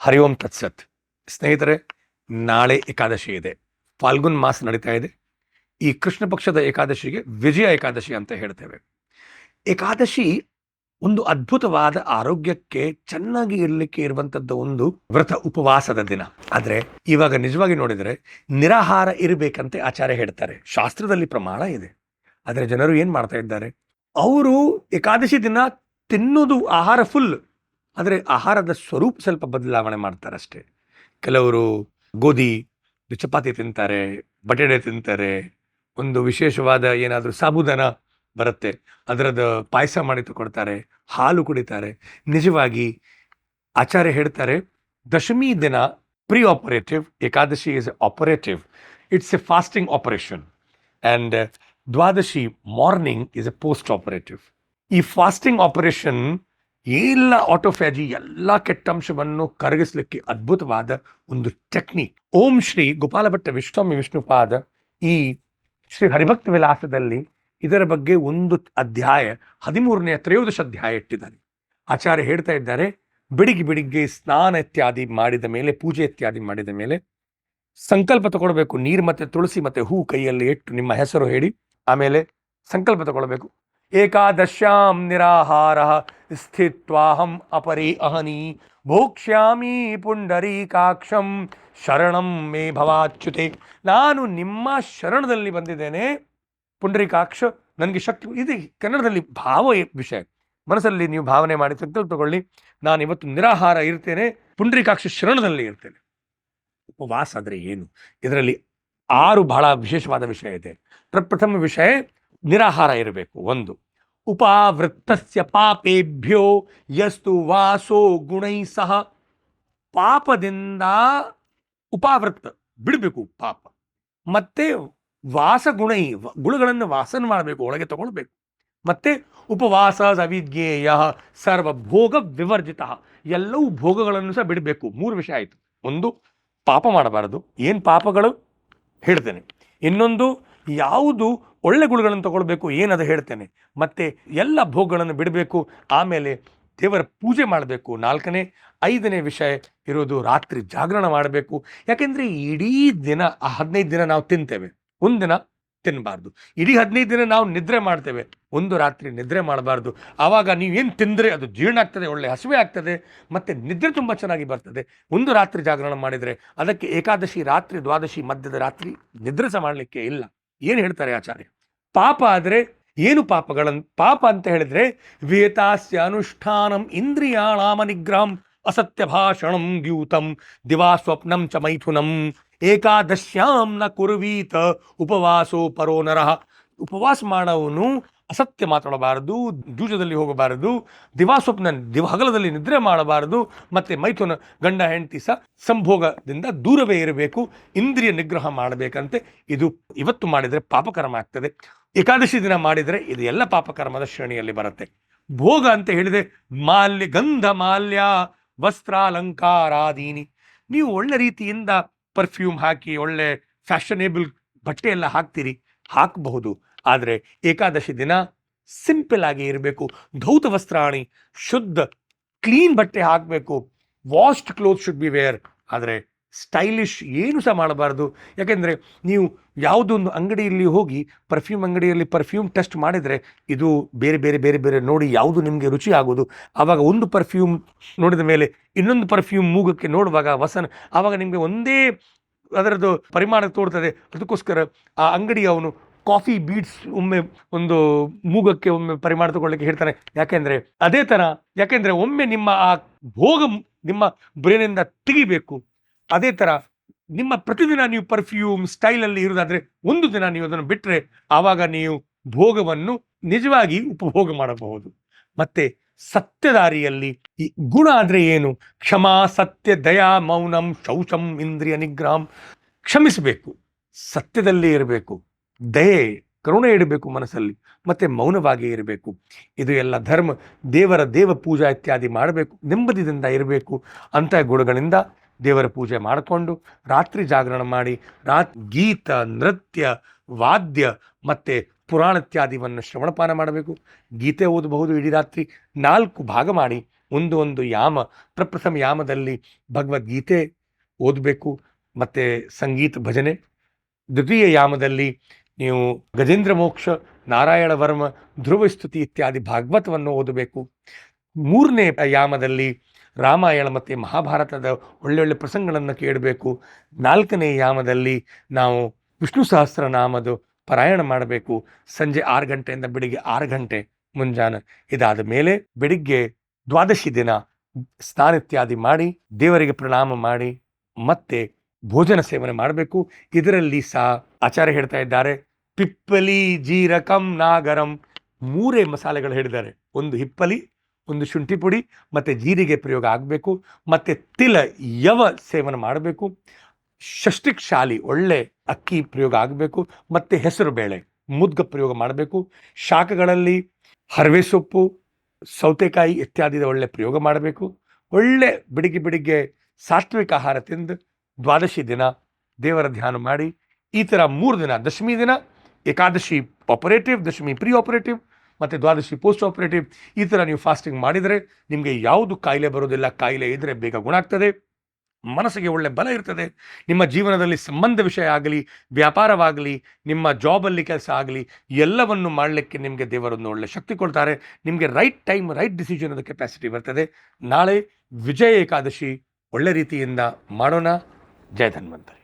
ಹರಿ ಓಂ ತತ್ಸತ್. ಸ್ನೇಹಿತರೆ, ನಾಳೆ ಏಕಾದಶಿ ಇದೆ. ಫಾಲ್ಗುನ್ ಮಾಸ ನಡೀತಾ ಇದೆ. ಈ ಕೃಷ್ಣ ಪಕ್ಷದ ಏಕಾದಶಿಗೆ ವಿಜಯ ಏಕಾದಶಿ ಅಂತ ಹೇಳ್ತೇವೆ. ಏಕಾದಶಿ ಒಂದು ಅದ್ಭುತವಾದ ಆರೋಗ್ಯಕ್ಕೆ ಚೆನ್ನಾಗಿ ಇರಲಿಕ್ಕೆ ಇರುವಂತದ್ದು ಒಂದು ವ್ರತ, ಉಪವಾಸದ ದಿನ. ಆದ್ರೆ ಇವಾಗ ನಿಜವಾಗಿ ನೋಡಿದರೆ ನಿರಾಹಾರ ಇರಬೇಕಂತೆ ಆಚಾರ್ಯ ಹೇಳ್ತಾರೆ. ಶಾಸ್ತ್ರದಲ್ಲಿ ಪ್ರಮಾಣ ಇದೆ. ಆದ್ರೆ ಜನರು ಏನ್ ಮಾಡ್ತಾ ಇದ್ದಾರೆ, ಅವರು ಏಕಾದಶಿ ದಿನ ತಿನ್ನೋದು ಆಹಾರ ಫುಲ್, ಆದರೆ ಆಹಾರದ ಸ್ವರೂಪ ಸ್ವಲ್ಪ ಬದಲಾವಣೆ ಮಾಡ್ತಾರಷ್ಟೇ. ಕೆಲವರು ಗೋಧಿ ಚಪಾತಿ ತಿಂತಾರೆ, ಬಟಾಟೆ ತಿಂತಾರೆ, ಒಂದು ವಿಶೇಷವಾದ ಏನಾದರೂ ಸಾಬುದಾನ ಬರುತ್ತೆ, ಅದರದ ಪಾಯಸ ಮಾಡಿ ತಗೊಳ್ತಾರೆ, ಹಾಲು ಕುಡಿತಾರೆ. ನಿಜವಾಗಿ ಆಚಾರ್ಯ ಹೇಳ್ತಾರೆ, ದಶಮಿ ದಿನ ಪ್ರೀ ಆಪರೇಟಿವ್, ಏಕಾದಶಿ is operative, it's a fasting operation, and ದ್ವಾದಶಿ morning is a post operative. ಈ ಫಾಸ್ಟಿಂಗ್ ಆಪರೇಷನ್ ಎಲ್ಲ ಆಟೋಫ್ಯಾಜಿ, ಎಲ್ಲ ಕೆಟ್ಟಂಶವನ್ನು ಕರಗಿಸ್ಲಿಕ್ಕೆ ಅದ್ಭುತವಾದ ಒಂದು ಟೆಕ್ನಿಕ್. ಓಂ ಶ್ರೀ ಗೋಪಾಲ ಭಟ್ಟ ವಿಶ್ವಾಮಿ ವಿಷ್ಣುಪಾದ ಈ ಶ್ರೀ ಹರಿಭಕ್ತ ವಿಲಾಸದಲ್ಲಿ ಇದರ ಬಗ್ಗೆ ಒಂದು ಅಧ್ಯಾಯ, 13ನೇ 13 ಅಧ್ಯಾಯ ಇಟ್ಟಿದ್ದಾರೆ. ಆಚಾರ್ಯ ಹೇಳ್ತಾ ಇದ್ದಾರೆ, ಬೆಳಿಗ್ಗೆ ಸ್ನಾನ ಇತ್ಯಾದಿ ಮಾಡಿದ ಮೇಲೆ, ಪೂಜೆ ಇತ್ಯಾದಿ ಮಾಡಿದ ಮೇಲೆ ಸಂಕಲ್ಪ ತಗೊಳ್ಬೇಕು. ನೀರು ಮತ್ತೆ ತುಳಸಿ ಮತ್ತೆ ಹೂ ಕೈಯಲ್ಲಿ ಇಟ್ಟು ನಿಮ್ಮ ಹೆಸರು ಹೇಳಿ ಆಮೇಲೆ ಸಂಕಲ್ಪ ತಗೊಳ್ಬೇಕು. ಏಕಾದಶ್ಯಾಂ ನಿರಾಹಾರ ಸ್ಥಿತ್ವಾಹಂ ಅಪರಿ ಅಹನಿ ಭೋಕ್ಷ್ಯಾಮಿ ಪುಂಡರೀಕಾಕ್ಷಂ ಶರಣಂ ಮೇ ಭವಾಚ್ಯುತೆ. ನಾನು ನಿಮ್ಮ ಶರಣದಲ್ಲಿ ಬಂದಿದ್ದೇನೆ ಪುಂಡರೀಕಾಕ್ಷ, ನನಗೆ ಶಕ್ತಿ. ಇದು ಕನ್ನಡದಲ್ಲಿ ಭಾವ ವಿಷಯ. ಮನಸ್ಸಲ್ಲಿ ನೀವು ಭಾವನೆ ಮಾಡಿ ಸಂಕಲ್ಪ ತಗೊಳ್ಳಿ, ನಾನು ಇವತ್ತು ನಿರಾಹಾರ ಇರ್ತೇನೆ, ಪುಂಡರೀಕಾಕ್ಷ ಶರಣದಲ್ಲಿ ಇರ್ತೇನೆ. ಉಪವಾಸ ಅಂದರೆ ಏನು? ಇದರಲ್ಲಿ 6 ಬಹಳ ವಿಶೇಷವಾದ ವಿಷಯ ಇದೆ. ಪ್ರಥಮ ವಿಷಯ, ನಿರಾಹಾರ ಇರಬೇಕು. 1, ಉಪಾವೃತ್ತಸ್ಯ ಪಾಪೇಭ್ಯೋ ಯಸ್ತು ವಾಸೋ ಗುಣೈ ಸಹ. ಪಾಪದಿಂದ ಉಪಾವೃತ್ತ ಬಿಡಬೇಕು ಪಾಪ, ಮತ್ತೆ ವಾಸ ಗುಣೈ, ಗುಣಗಳನ್ನು ವಾಸನ ಮಾಡಬೇಕು, ಒಳಗೆ ತಗೊಳ್ಬೇಕು. ಮತ್ತೆ ಉಪವಾಸ ಅವಿಜ್ಞೇಯ ಸರ್ವಭೋಗ ವಿವರ್ಜಿತ, ಎಲ್ಲವೂ ಭೋಗಗಳನ್ನು ಸಹ ಬಿಡಬೇಕು. 3 ವಿಷಯ ಆಯಿತು. 1, ಪಾಪ ಮಾಡಬಾರದು. ಏನು ಪಾಪಗಳು ಹೇಳ್ತೇನೆ. ಇನ್ನೊಂದು, ಯಾವುದು ಒಳ್ಳೆ ಗುಣಗಳನ್ನು ತಗೊಳ್ಬೇಕು, ಏನದು ಹೇಳ್ತೇನೆ. ಮತ್ತೆ ಎಲ್ಲ ಭೋಗಗಳನ್ನು ಬಿಡಬೇಕು. ಆಮೇಲೆ ದೇವರ ಪೂಜೆ ಮಾಡಬೇಕು. 4ನೇ 5ನೇ ವಿಷಯ ಇರೋದು, ರಾತ್ರಿ ಜಾಗರಣ ಮಾಡಬೇಕು. ಯಾಕೆಂದರೆ ಇಡೀ ದಿನ 15 ದಿನ ನಾವು ತಿಂತೇವೆ, ಒಂದು ದಿನ ತಿನ್ನಬಾರ್ದು. ಇಡೀ 15 ದಿನ ನಾವು ನಿದ್ರೆ ಮಾಡ್ತೇವೆ, ಒಂದು ರಾತ್ರಿ ನಿದ್ರೆ ಮಾಡಬಾರ್ದು. ಆವಾಗ ನೀವೇನು ತಿಂದರೆ ಅದು ಜೀರ್ಣ ಆಗ್ತದೆ, ಒಳ್ಳೆ ಹಸಿವೆ ಆಗ್ತದೆ, ಮತ್ತು ನಿದ್ರೆ ತುಂಬ ಚೆನ್ನಾಗಿ ಬರ್ತದೆ. ಒಂದು ರಾತ್ರಿ ಜಾಗರಣ ಮಾಡಿದರೆ ಅದಕ್ಕೆ ಏಕಾದಶಿ ರಾತ್ರಿ, ದ್ವಾದಶಿ ಮಧ್ಯದ ರಾತ್ರಿ ನಿದ್ರೆ ಸಹ ಮಾಡಲಿಕ್ಕೆ ಇಲ್ಲ. ಏನು ಹೇಳ್ತಾರೆ ಆಚಾರ್ಯ? ಪಾಪ ಆದರೆ ಏನು ಪಾಪ ಅಂತ ಹೇಳಿದ್ರೆ, ವೇತಾಸ್ಯ ಅನುಷ್ಠಾನಂ ಇಂದ್ರಿಯಾಣಾಮ ನಿಗ್ರಹಂ ಅಸತ್ಯ ಭಾಷಣಂ ದ್ಯೂತಂ ದಿವಾ ಸ್ವಪ್ನಂ ಚ ಮೈಥುನಂ ಏಕಾದಶ್ಯಾಂ ನ ಕುರ್ವೀತ ಉಪವಾಸೋ ಪರೋ ನರಃ. ಉಪವಾಸ ಮಾಡೋವನು ಅಸತ್ಯ ಮಾತಾಡಬಾರದು, ಜೂಜದಲ್ಲಿ ಹೋಗಬಾರದು, ಹಗಲದಲ್ಲಿ ನಿದ್ರೆ ಮಾಡಬಾರದು, ಮತ್ತೆ ಮೈಥುನ ಗಂಡ ಹೆಂಡತಿ ಸಹ ಸಂಭೋಗದಿಂದ ದೂರವೇ ಇರಬೇಕು, ಇಂದ್ರಿಯ ನಿಗ್ರಹ ಮಾಡಬೇಕಂತೆ. ಇದು ಇವತ್ತು ಮಾಡಿದರೆ ಪಾಪಕರ್ಮ ಆಗ್ತದೆ. ಏಕಾದಶಿ ದಿನ ಮಾಡಿದರೆ ಇದು ಎಲ್ಲ ಪಾಪಕರ್ಮದ ಶ್ರೇಣಿಯಲ್ಲಿ ಬರುತ್ತೆ. ಭೋಗ ಅಂತ ಹೇಳಿದೆ, ಮಾಲ್ಯ, ಗಂಧ ಮಾಲ್ಯ ವಸ್ತ್ರಾಲಂಕಾರಾದೀನಿ. ನೀವು ಒಳ್ಳೆ ರೀತಿಯಿಂದ ಪರ್ಫ್ಯೂಮ್ ಹಾಕಿ, ಒಳ್ಳೆ ಫ್ಯಾಷನೇಬಲ್ ಬಟ್ಟೆ ಎಲ್ಲ ಹಾಕಬಹುದು. ಆದರೆ ಏಕಾದಶಿ ದಿನ ಸಿಂಪಲ್ ಆಗಿ ಇರಬೇಕು. ಧೌತ ವಸ್ತ್ರಾಣಿ, ಶುದ್ಧ ಕ್ಲೀನ್ ಬಟ್ಟೆ ಹಾಕಬೇಕು. Washed cloth should be wear. ಆದರೆ ಸ್ಟೈಲಿಶ್ ಏನು ಸಹ ಮಾಡಬಾರ್ದು. ಯಾಕೆಂದರೆ ನೀವು ಯಾವುದೊಂದು ಅಂಗಡಿಯಲ್ಲಿ ಹೋಗಿ, ಪರ್ಫ್ಯೂಮ್ ಅಂಗಡಿಯಲ್ಲಿ ಪರ್ಫ್ಯೂಮ್ ಟೆಸ್ಟ್ ಮಾಡಿದರೆ ಇದು ಬೇರೆ ಬೇರೆ ಬೇರೆ ಬೇರೆ ನೋಡಿ ಯಾವುದು ನಿಮಗೆ ರುಚಿ ಆಗೋದು. ಆವಾಗ ಒಂದು ಪರ್ಫ್ಯೂಮ್ ನೋಡಿದ ಮೇಲೆ ಇನ್ನೊಂದು ಪರ್ಫ್ಯೂಮ್ ಮೂಗಕ್ಕೆ ನೋಡುವಾಗ ಆವಾಗ ನಿಮಗೆ ಒಂದೇ ಅದರದ್ದು ಪರಿಮಾಣ ತೋರ್ತದೆ. ಅದಕ್ಕೋಸ್ಕರ ಆ ಅಂಗಡಿಯವನು ಕಾಫಿ ಬೀಡ್ಸ್ ಒಮ್ಮೆ ಒಂದು ಮೂಗಕ್ಕೆ ಒಮ್ಮೆ ಪರಿಮಾಣ ತಗೊಳ್ಳಿಕ್ಕೆ ಹೇಳ್ತಾನೆ. ಯಾಕೆಂದ್ರೆ ಒಮ್ಮೆ ನಿಮ್ಮ ಆ ಭೋಗ ನಿಮ್ಮ ಬ್ರೇನಿಂದ ತೆಗಿಬೇಕು. ಅದೇ ಥರ ನಿಮ್ಮ ಪ್ರತಿದಿನ ನೀವು ಪರ್ಫ್ಯೂಮ್ ಸ್ಟೈಲಲ್ಲಿ ಇರೋದಾದ್ರೆ, ಒಂದು ದಿನ ನೀವು ಅದನ್ನು ಬಿಟ್ಟರೆ ಆವಾಗ ನೀವು ಭೋಗವನ್ನು ನಿಜವಾಗಿ ಉಪಭೋಗ ಮಾಡಬಹುದು. ಮತ್ತೆ ಸತ್ಯದಾರಿಯಲ್ಲಿ ಈ ಗುಣ ಆದರೆ ಏನು? ಕ್ಷಮಾ, ಸತ್ಯ, ದಯಾ, ಮೌನಂ, ಶೌಚಂ, ಇಂದ್ರಿಯ ನಿಗ್ರಹಂ. ಕ್ಷಮಿಸಬೇಕು, ಸತ್ಯದಲ್ಲಿ ಇರಬೇಕು, ದಯೆ, ಕರುಣೆ ಇಡಬೇಕು ಮನಸ್ಸಲ್ಲಿ, ಮತ್ತೆ ಮೌನವಾಗಿ ಇರಬೇಕು. ಇದು ಎಲ್ಲ ಧರ್ಮ. ದೇವ ಪೂಜಾ ಇತ್ಯಾದಿ ಮಾಡಬೇಕು, ನೆಮ್ಮದಿಯಿಂದ ಇರಬೇಕು. ಅಂಥ ಗುಣಗಳಿಂದ ದೇವರ ಪೂಜೆ ಮಾಡಿಕೊಂಡು ರಾತ್ರಿ ಜಾಗರಣ ಮಾಡಿ, ಗೀತ, ನೃತ್ಯ, ವಾದ್ಯ ಮತ್ತು ಪುರಾಣ ಇತ್ಯಾದಿವನ್ನು ಶ್ರವಣಪಾನ ಮಾಡಬೇಕು. ಗೀತೆ ಓದಬಹುದು ಇಡೀ ರಾತ್ರಿ. 4 ಭಾಗ ಮಾಡಿ ಒಂದು ಯಾಮ, ಪ್ರಪ್ರಥಮ ಯಾಮದಲ್ಲಿ ಭಗವದ್ಗೀತೆ ಓದಬೇಕು, ಮತ್ತು ಸಂಗೀತ ಭಜನೆ. ದ್ವಿತೀಯ ಯಾಮದಲ್ಲಿ ನೀವು ಗಜೇಂದ್ರ ಮೋಕ್ಷ, ನಾರಾಯಣ ವರ್ಮ, ಧ್ರುವ ಸ್ತುತಿ ಇತ್ಯಾದಿ ಭಾಗವತವನ್ನು ಓದಬೇಕು. ಮೂರನೇ ಯಾಮದಲ್ಲಿ ರಾಮಾಯಣ ಮತ್ತು ಮಹಾಭಾರತದ ಒಳ್ಳೊಳ್ಳೆ ಪ್ರಸಂಗಗಳನ್ನು ಕೇಳಬೇಕು. ನಾಲ್ಕನೇ ಯಾಮದಲ್ಲಿ ನಾವು ವಿಷ್ಣು ಸಹಸ್ರನಾಮದ ಪಾರಾಯಣ ಮಾಡಬೇಕು, ಸಂಜೆ 6 ಗಂಟೆಯಿಂದ ಬೆಳಿಗ್ಗೆ 6 ಗಂಟೆ ಮುಂಜಾನೆ. ಇದಾದ ಮೇಲೆ ಬೆಳಿಗ್ಗೆ ದ್ವಾದಶಿ ದಿನ ಸ್ನಾನ ಇತ್ಯಾದಿ ಮಾಡಿ ದೇವರಿಗೆ ಪ್ರಣಾಮ ಮಾಡಿ ಮತ್ತೆ ಭೋಜನ ಸೇವನೆ ಮಾಡಬೇಕು. ಇದರಲ್ಲಿ ಸಹ ಆಚಾರ್ಯ ಹೇಳ್ತಾ ಇದ್ದಾರೆ, ಪಿಪ್ಪಲಿ ಜೀರಕಂ ನಾಗರಂ, 3 ಮಸಾಲೆಗಳು ಹೇಳಿದ್ದಾರೆ. ಒಂದು ಹಿಪ್ಪಲಿ, ಒಂದು ಶುಂಠಿ ಪುಡಿ ಮತ್ತು ಜೀರಿಗೆ ಪ್ರಯೋಗ ಆಗಬೇಕು, ಮತ್ತು ತಿಲ ಯವ ಸೇವನೆ ಮಾಡಬೇಕು. ಷಷ್ಟಿಕ್ ಶಾಲಿ ಒಳ್ಳೆ ಅಕ್ಕಿ ಪ್ರಯೋಗ ಆಗಬೇಕು, ಮತ್ತು ಹೆಸರು ಬೇಳೆ ಮುದ್ಗ ಪ್ರಯೋಗ ಮಾಡಬೇಕು. ಶಾಖಗಳಲ್ಲಿ ಹರವೆ ಸೊಪ್ಪು, ಸೌತೆಕಾಯಿ ಇತ್ಯಾದಿ ಒಳ್ಳೆ ಪ್ರಯೋಗ ಮಾಡಬೇಕು. ಒಳ್ಳೆ ಬೆಳಿಗ್ಗೆ ಸಾತ್ವಿಕ ಆಹಾರ ತಿಂದು ದ್ವಾದಶಿ ದಿನ ದೇವರ ಧ್ಯಾನ ಮಾಡಿ, ಈ ಥರ 3 ದಿನ, ದಶಮಿ ದಿನ ಏಕಾದಶಿ ಆಪರೇಟಿವ್, ದಶಮಿ ಪ್ರೀ ಆಪರೇಟಿವ್ ಮತ್ತು ದ್ವಾದಶಿ ಪೋಸ್ಟ್ ಆಪರೇಟಿವ್, ಈ ಥರ ನೀವು ಫಾಸ್ಟಿಂಗ್ ಮಾಡಿದರೆ ನಿಮಗೆ ಯಾವುದು ಕಾಯಿಲೆ ಬರೋದಿಲ್ಲ. ಕಾಯಿಲೆ ಇದ್ದರೆ ಬೇಗ ಗುಣ ಆಗ್ತದೆ, ಮನಸ್ಸಿಗೆ ಒಳ್ಳೆ ಬಲ ಇರ್ತದೆ. ನಿಮ್ಮ ಜೀವನದಲ್ಲಿ ಸಂಬಂಧ ವಿಷಯ ಆಗಲಿ, ವ್ಯಾಪಾರವಾಗಲಿ, ನಿಮ್ಮ ಜಾಬಲ್ಲಿ ಕೆಲಸ ಆಗಲಿ, ಎಲ್ಲವನ್ನು ಮಾಡಲಿಕ್ಕೆ ನಿಮಗೆ ದೇವರೊಂದು ಒಳ್ಳೆ ಶಕ್ತಿ ಕೊಡ್ತಾರೆ. ನಿಮಗೆ ರೈಟ್ ಟೈಮ್, ರೈಟ್ ಡಿಸಿಷನ್ ಅನ್ನೋ ಕೆಪಾಸಿಟಿ ಬರ್ತದೆ. ನಾಳೆ ವಿಜಯ ಏಕಾದಶಿ ಒಳ್ಳೆ ರೀತಿಯಿಂದ ಮಾಡೋಣ. ಜಯ ಧನ್ವಂತರಿ.